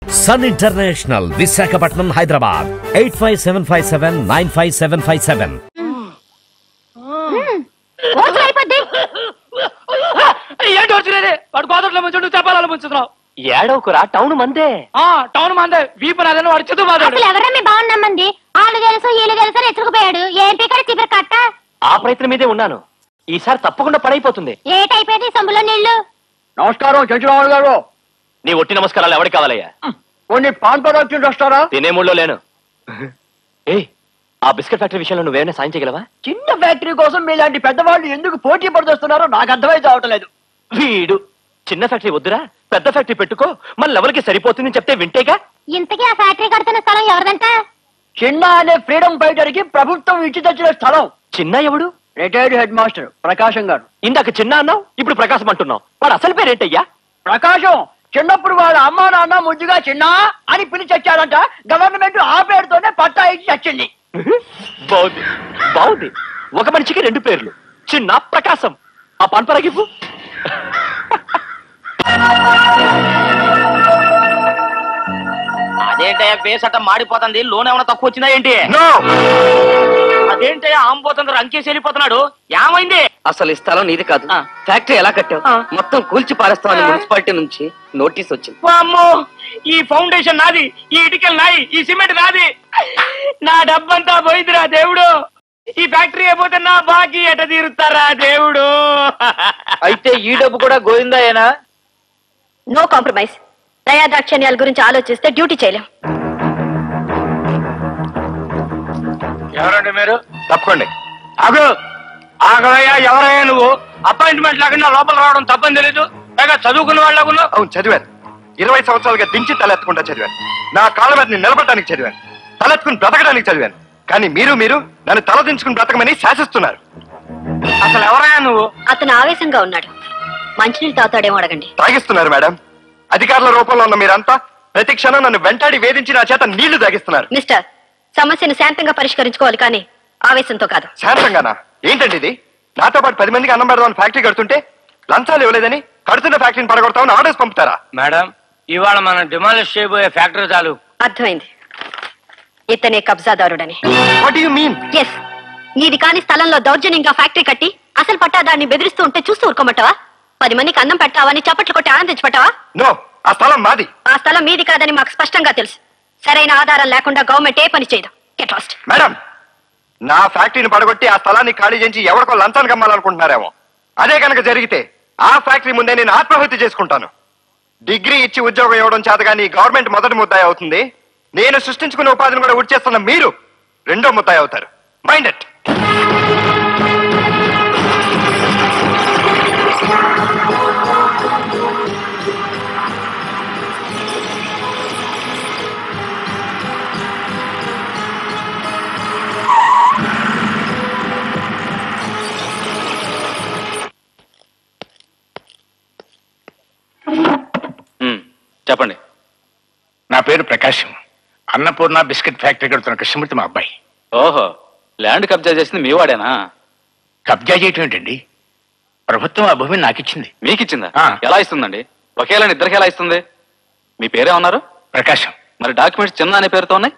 Sun International, Visakhapatnam, Hyderabad. 8575795757. ఏంటి వచ్చినది వాడు గోదట్లో ముంచు చెప్పాలని ముంచుతున్నావు. ఏడవకురా, టౌన్ మందే. టౌన్ మందే వీపు నాదని వాడు చెదు బాధాడు. ఎవరన్నా బాగున్నామంది వాళ్ళు తెలుసు వీళ్ళు తెలుసు రెచ్చుకుపోయాడు. ఏం పీకడ చివరి కట్ట. ఆ ప్రయత్నం మీదే ఉన్నాను. ఈసారి తప్పకుండా పడైపోతుంది. ఏటైపోయింది సొమ్ములో నీళ్లు. నమస్కారం చంద్రబాబు గారు. నీ ఒట్టి నమస్కారాలు ఎవరికి కావాలయ్యా? కొన్ని పాన్ పదార్థాలు వస్తారా? తినే మూడ్లో లేను. ఏ ఆ బిస్కెట్ ఫ్యాక్టరీ విషయంలో నువ్వేమైనా సాయం చేయగలవా? చిన్న ఫ్యాక్టరీ కోసం మీలాంటి పెద్దవాళ్ళు ఎందుకు పోటీ పడుతున్నారో నాకు అర్థమైతే అవటలేదు. వీడు చిన్న ఫ్యాక్టరీ వద్దురా, పెద్ద ఫ్యాక్టరీ పెట్టుకో, మళ్ళీ ఎవరికి సరిపోతుందని చెప్తే వింటేగా. ఇంతకీ ఆ ఫ్యాక్టరీ కడుతున్న స్థలం ఎవరిదంట? చిన్న అనే ఫ్రీడమ్ ఫైటర్ కి ప్రభుత్వం ఇచ్చి తెచ్చిన స్థలం. చిన్న ఎవడు? రిటైర్డ్ హెడ్ మాస్టర్ ప్రకాశం గారు. ఇందాక చిన్న అన్నావు, ఇప్పుడు ప్రకాశం అంటున్నావు. వాడు అసలు పేరేంటయ్యా? ప్రకాశం. చిన్నప్పుడు వాళ్ళ అమ్మా నాన్న ముద్దుగా చిన్న అని పిలిచి చచ్చారంట. గవర్నమెంట్ ఆ పేరుతోనే పట్టా ఇచ్చి చచ్చింది. బాగుంది బాగుంది. ఒక మనిషికి 2 పేర్లు, చిన్న ప్రకాశం. ఆ పన్పరగివ్వు. అదేంటయ్యా బేస్ అట్ట మాడిపోతుంది, లోన్ ఏమైనా తక్కువ వచ్చిందా ఏంటి? అదేంటయ్యా ఆంబోతుంది, రంకేసి వెళ్ళిపోతున్నాడు, ఏమైంది? అసలు ఈ స్థలం నీది కాదు. ఫ్యాక్టరీ ఎలా కట్టావు? మొత్తం కూల్చి పారేస్తామని మున్సిపాలిటీ నుంచి నోటీస్ వచ్చింది. అమ్మో, ఈ ఫౌండేషన్ నాది, ఈ ఇటుకలు నాయి, ఈ సిమెంట్ నాది. నా డబ్బంతా పోయిందిరా దేవుడు. ఈ ఫ్యాక్టరీ అయిపోతే నా బాకీ ఎట తీరుతారా దేవుడు? అయితే ఈ డబ్బు కూడా గోవిందాయేనా? No compromise. దయాదాక్షిణ్యాల గురించి ఆలోచిస్తే డ్యూటీ చేయలేం. ఎవరండి మీరు? తప్పకండి. అగు ఆగవయ్యా, ఎవరయ్యా నువ్వు? అపాయింట్మెంట్ లేకుండా లోపల రావడం తప్పని తెలీదు. పైగా చదువుకున్న వాళ్ళకు. అవును చదివాను. 20 సంవత్సరాలుగా దించి తలెత్తకుండా చదివాను. నా కాళ్ళ మీద నిలబడటానికి చదివాను, తలెత్తుకుని బ్రతకడానికి చదివాను. కానీ మీరు నన్ను తలదించుకుని బ్రతకమని శాసిస్తున్నారు. అసలు ఎవరయ్యా నువ్వు? అతను ఆవేశంగా ఉన్నాడు. మంచినీళ్ళు తాగుతాడేమో అడగండి. తాగిస్తున్నారు మేడం. అధికారుల రూపంలో ఉన్న మీరంతా ప్రతి క్షణం నన్ను వెంటాడి వేధించి నా చేత నీళ్లు తాగిస్తున్నారు. మిస్టర్, సమస్యను శాంతంగా పరిష్కరించుకోవాలి కానీ ఆవేశంతో కాదు. శాంతంగానా? ఏంటండి ఇది? నాతో పాటు 10 మందికి అన్నం పెడదామని ఫ్యాక్టరీ కడుతుంటే లంచాలు ఇవ్వలేదని కడుతున్న ఫ్యాక్టరీని పడగొడతామని ఆర్డర్స్ పంపుతారా? మేడం, ఇవాళ మనం డిమాలిష్ చేయబోయే ఫ్యాక్టరీ చాలు. అర్థమైంది, ఇతనే కబ్జాదారుడని. What you mean? ఎస్, నీది కాని స్థలంలో దౌర్జన్యంగా ఫ్యాక్టరీ కట్టి అసలు పట్టాదాన్ని బెదిరిస్తూ ఉంటే చూస్తూ ఊరుకోమంటావా? 10 మందికి అన్నం పెట్టావని చప్పట్లు కొట్టి ఆనందించబట్టావా? నో, ఆ స్థలం మాది. ఆ స్థలం మీది కాదని మాకు స్పష్టంగా తెలుసు. సరైన ఆధారం లేకుండా గవర్నమెంట్ ఏ పని చేయదు. Get lost. మేడం, నా ఫ్యాక్టరీని పడగొట్టి ఆ స్థలాన్ని ఖాళీ చేసి ఎవరికో లంచానికి అమ్మాలనుకుంటున్నారేమో. అదే కనుక జరిగితే ఆ ఫ్యాక్టరీ ముందే నేను ఆత్మహత్య చేసుకుంటాను. డిగ్రీ ఇచ్చి ఉద్యోగం ఇవ్వడం చేతగాని గవర్నమెంట్ మొదటి ముద్దాయి అవుతుంది. నేను సృష్టించుకున్న ఉపాధిని కూడా ఉడిచేస్తున్న మీరు రెండో ముద్దాయి అవుతారు. Mind it. చెప్పండి. నా పేరు ప్రకాశం. అన్నపూర్ణ బిస్కెట్ ఫ్యాక్టరీ కడుతున్న కృష్ణమూర్తి మా అబ్బాయి. ఓహో, ల్యాండ్ కబ్జా చేసింది మీ వాడేనా? కబ్జా చేయటం ఏంటండి? ప్రభుత్వం ఆ భూమిని నాకిచ్చింది. మీకిచ్చిందా? ఎలా ఇస్తుందండి? ఒకేలా ఇద్దరికి ఎలా ఇస్తుంది? మీ పేరే ఉన్నారు? ప్రకాశం. మరి డాక్యుమెంట్స్ చిన్న అనే పేరుతో ఉన్నాయి.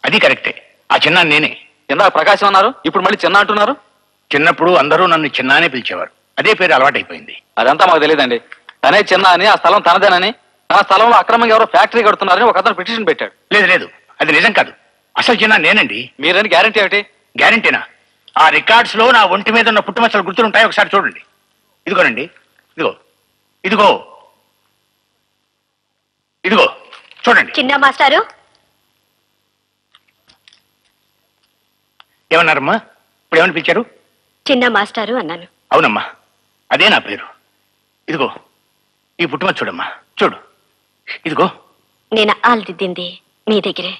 అది కరెక్టే. ఆ చిన్న నేనే. ఇందాక ప్రకాశం అన్నారు, ఇప్పుడు మళ్ళీ చిన్న అంటున్నారు. చిన్నప్పుడు అందరూ నన్ను చిన్న అనే పిలిచేవారు. అదే పేరు అలవాటైపోయింది. అదంతా మాకు తెలియదండి. తనే చిన్న అని, ఆ స్థలం తనదేనని, తన స్థలంలో అక్రమంగా ఎవరో ఫ్యాక్టరీ కడుతున్నారని ఒక అతను పిటిషన్ పెట్టాడు. లేదు, అది నిజం కాదు. అసలు చిన్న నేనండి. మీరని గ్యారంటీ ఏమిటి? గ్యారంటీనా? ఆ రికార్డ్స్ లో నా ఒంటి మీద ఉన్న పుట్టుమచ్చలు గుర్తుంటాయి. ఒకసారి చూడండి. ఇదిగోనండి, ఇదిగో చూడండి. చిన్న మాస్టారు ఏమన్నారమ్మా? ఇప్పుడు ఏమని పిలిచారు? చిన్న మాస్టారు అన్నాను. అవునమ్మా, అదే నా పేరు. ఇదిగో ఈ పుట్టుమచ్చ చూడమ్మా, చూడు. ఇదిగో. నేను ఆల్దిద్దింది మీ దగ్గరే.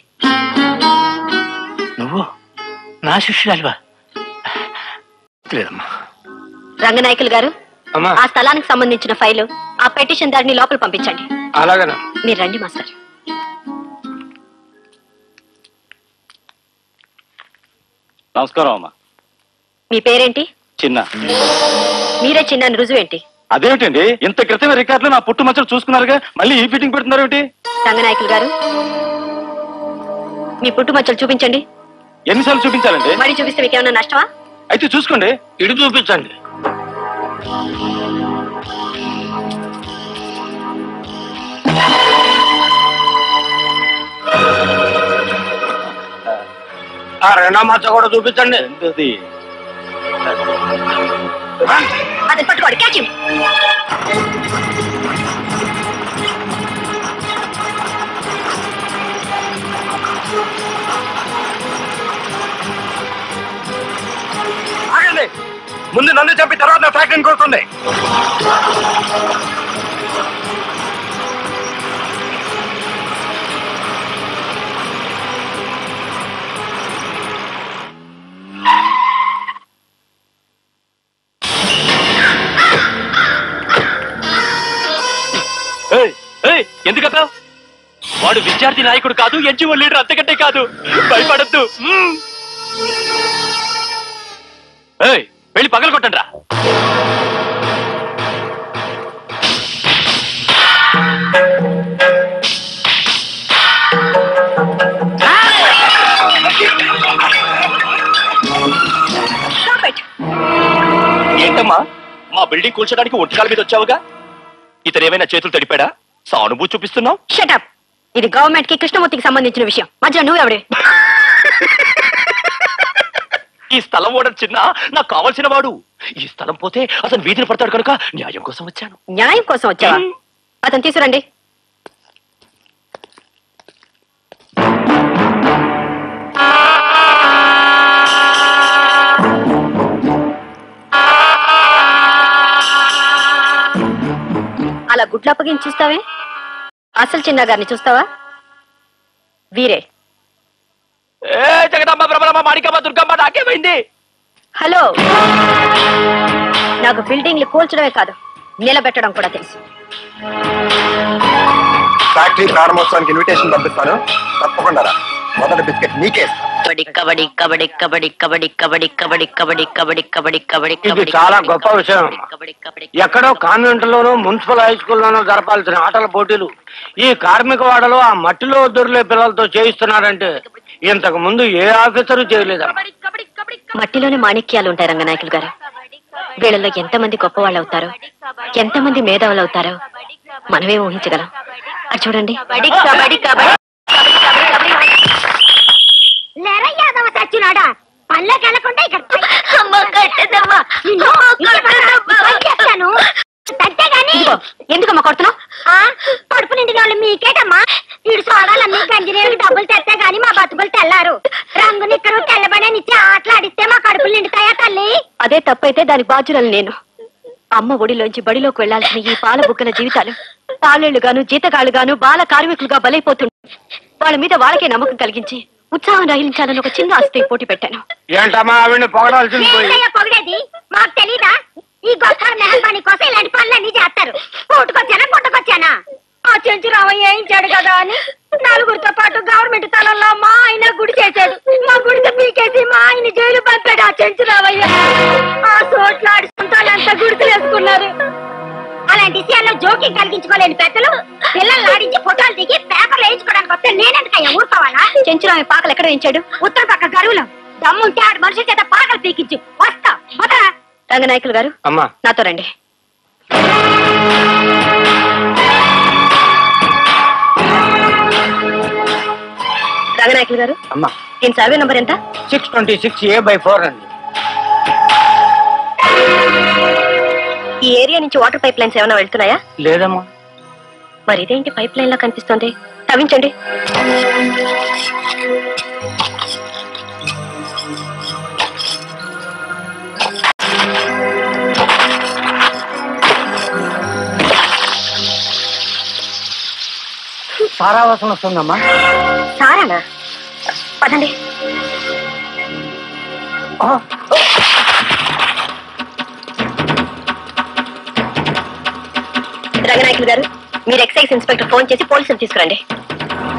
నువ్వు నా శిష్యురాలివా? లేదమ్మా. రంగనాయకులు గారు, ఆ స్థలానికి సంబంధించిన ఫైలు, ఆ పెటిషన్ దాడిని లోపల పంపించండి. అలాగనా? మీరు రండి మాస్టర్. నమస్కారం అమ్మా. మీ పేరేంటి? చిన్న. మీరే చిన్న రుజువేంటి? అదేమిటండి, ఇంత క్రితమే రికార్డులో నా పుట్టు మచ్చలు చూసుకున్నారుగా, మళ్ళీ ఈ ఫిట్టింగ్ పెడుతున్నారు ఏమిటి? రంగనాయకులు గారు, మీ పుట్టు మచ్చలు చూపించండి. ఎన్నిసార్లు చూపించాలండి? మరి చూపిస్తే మీకు ఏమైనా నష్టమా? అయితే చూసుకోండి. ఇటు చూపించండి. ఆ రెండో మచ్చ కూడా చూపించండి. అది పట్టుకోండి, క్యాచ్ హిమ్. ఆగండి, ముందు నన్ను చంపి తర్వాత నా ఫ్యాక్టరీని కోరుతుంది. ఎందుకన్నా? వాడు విద్యార్థి నాయకుడు కాదు, ఎన్జిఓ లీడర్, అంతకంటే కాదు. భయపడద్దు. వెళ్ళి పగలు కొట్టండి రా. ఏంటమ్మా, మా బిల్డింగ్ కూల్చడానికి ఒంటికాల మీద వచ్చావుగా? ఇతనేమైనా చేతులు తడిపాడా? సానుభూతి చూపిస్తున్నావు. షటప్. ఇది గవర్నమెంట్ కి కృష్ణమూర్తికి సంబంధించిన విషయం. మధ్య నువ్వెవడే? ఈ స్థలం ఓడర్ చిన్న, నాకు కావాల్సిన వాడు. ఈ స్థలం పోతే అతను వీధిని పడతాడు కనుక న్యాయం కోసం వచ్చాను. న్యాయం కోసం వచ్చావా? అతను తీసుకురండి. అలా గుడ్లు అప్పగించి చూస్తావే? అసలు చిన్న గారిని చూస్తావా? వీరే. జగదమ్మ, బ్రహ్మమ్మ, మాణికమ్మ, దుర్గమ్మ, నాకేమైంది? హలో, నాకు బిల్డింగ్లు కూల్చడమే కాదు, నిలబెట్టడం కూడా తెలుసు. ఫ్యాక్టరీ ప్రారంభోత్సవానికి ఇన్విటేషన్ పంపిస్తాను, తప్పకుండా రా. మొదటి బిస్కెట్ నీకే. కబడ్డీ కబడ్డీ కబడ్డీ కబడ్డీ కబడ్డీ కబడ్డీ కబడ్డీ కబడ్డీ కబడ్డీ కబడ్డీ ఇది చాలా గొప్ప విషయం. ఎక్కడో కాన్వెంట్ లోనూ మున్సిపల్ హై స్కూల్లోనూ జరపాల్సిన ఆటల పోటీలు ఈ కార్మిక వాడలో ఆ మట్టిలో దొరికే పిల్లలతో చేయిస్తున్నారంటే ఇంతకు ముందు ఏ ఆఫీసరు చేయలేదా? మట్టిలోనే మాణిక్యాలు ఉంటాయి రంగనాయకులు గారు. వీళ్ళలో ఎంతమంది గొప్ప వాళ్ళు అవుతారో, ఎంతమంది మేధావులు అవుతారో మనమే ఊహించగలం. అది చూడండి. చచ్చినాడా పల్లెకెళ్ళకుండా ఇక్కడ ఎందుకమ్మా కొడుతున్నావు? కడుపు నిండిన వాళ్ళు మీకేటమ్మా. ఇడు సోడాలన్నీ గంజినేవి డబ్బులు తెస్తే గాని మా బతుకులు తెల్లారు. రంగు నిక్కరు తెల్లబడనిచ్చి ఆటలాడిస్తే మా కడుపులు నిండుతాయా తల్లి? అదే తప్పైతే దానికి బాధ్యురాలు నేను. అమ్మ ఒడిలోంచి బడిలోకి వెళ్లాల్సిన ఈ పాల బుగ్గల జీవితాలు తాళేళ్లుగాను, జీతగాళ్లుగాను, బాల కార్మికులుగా బలైపోతుంది. వాళ్ళ మీద వాళ్ళకే నమ్మకం కలిగించి ఉత్సాహం రగిలించాలని ఒక చిన్న ఆస్తి పోటీ పెట్టాను. ఏంటమ్మా ఆవిడని పొగడాల్సింది? పొగిడేది మాకు తెలీదా? ఈ గొప్ప మెహర్బానీ కోసం ఇలాంటి పనులన్నీ చేస్తారు. కోటుకొచ్చానా కొట్టుకొచ్చానా? ఆ చెంచు రామయ్య వేయించాడు కదా అని నలుగురితో పాటు గవర్నమెంట్ తలంలో మా ఆయన గుడి చేశాడు. మా గుడితో పీకేసి మా ఆయన జైలు పంపాడు ఆ చెంచు రామయ్య. ఆ చోట్లాడి సొంతాలంతా గుడిసెలు వేసుకున్నారు. అలాంటి విషయాల్లో జోక్యం కలిగించుకోలేని పెద్దలు పిల్లల్ని ఆడించి ఫోటోలు దిగి పేపర్లు వేయించుకోవడానికి వస్తే నేనెందుకయ్యా ఊరుకోవాలా? చెంచురామి పాకలు ఎక్కడ వేయించాడు? ఉత్తర పక్క గరువులో. దమ్ముంటే ఆడు మనుషుల చేత పాకలు పీకించు. వస్తా వదరా. రంగనాయకులు గారు, అమ్మా నాతో రండి. రంగనాయకులు గారు, అమ్మా దీని సర్వే నంబర్ ఎంత? 626A/4 అండి. ఈ ఏరియా నుంచి వాటర్ పైప్ లైన్స్ ఏమైనా వెళ్తున్నాయా? లేదమ్మా. మరి ఇదేంటి పైప్ లైన్ లా కనిపిస్తుంది? తవ్వించండి. సారావాసన వస్తుందమ్మా. సారానా? పదండి. రంగనాయకులు గారు, మీరు ఎక్సైజ్ ఇన్స్పెక్టర్ ఫోన్ చేసి పోలీసులు తీసుకురండి.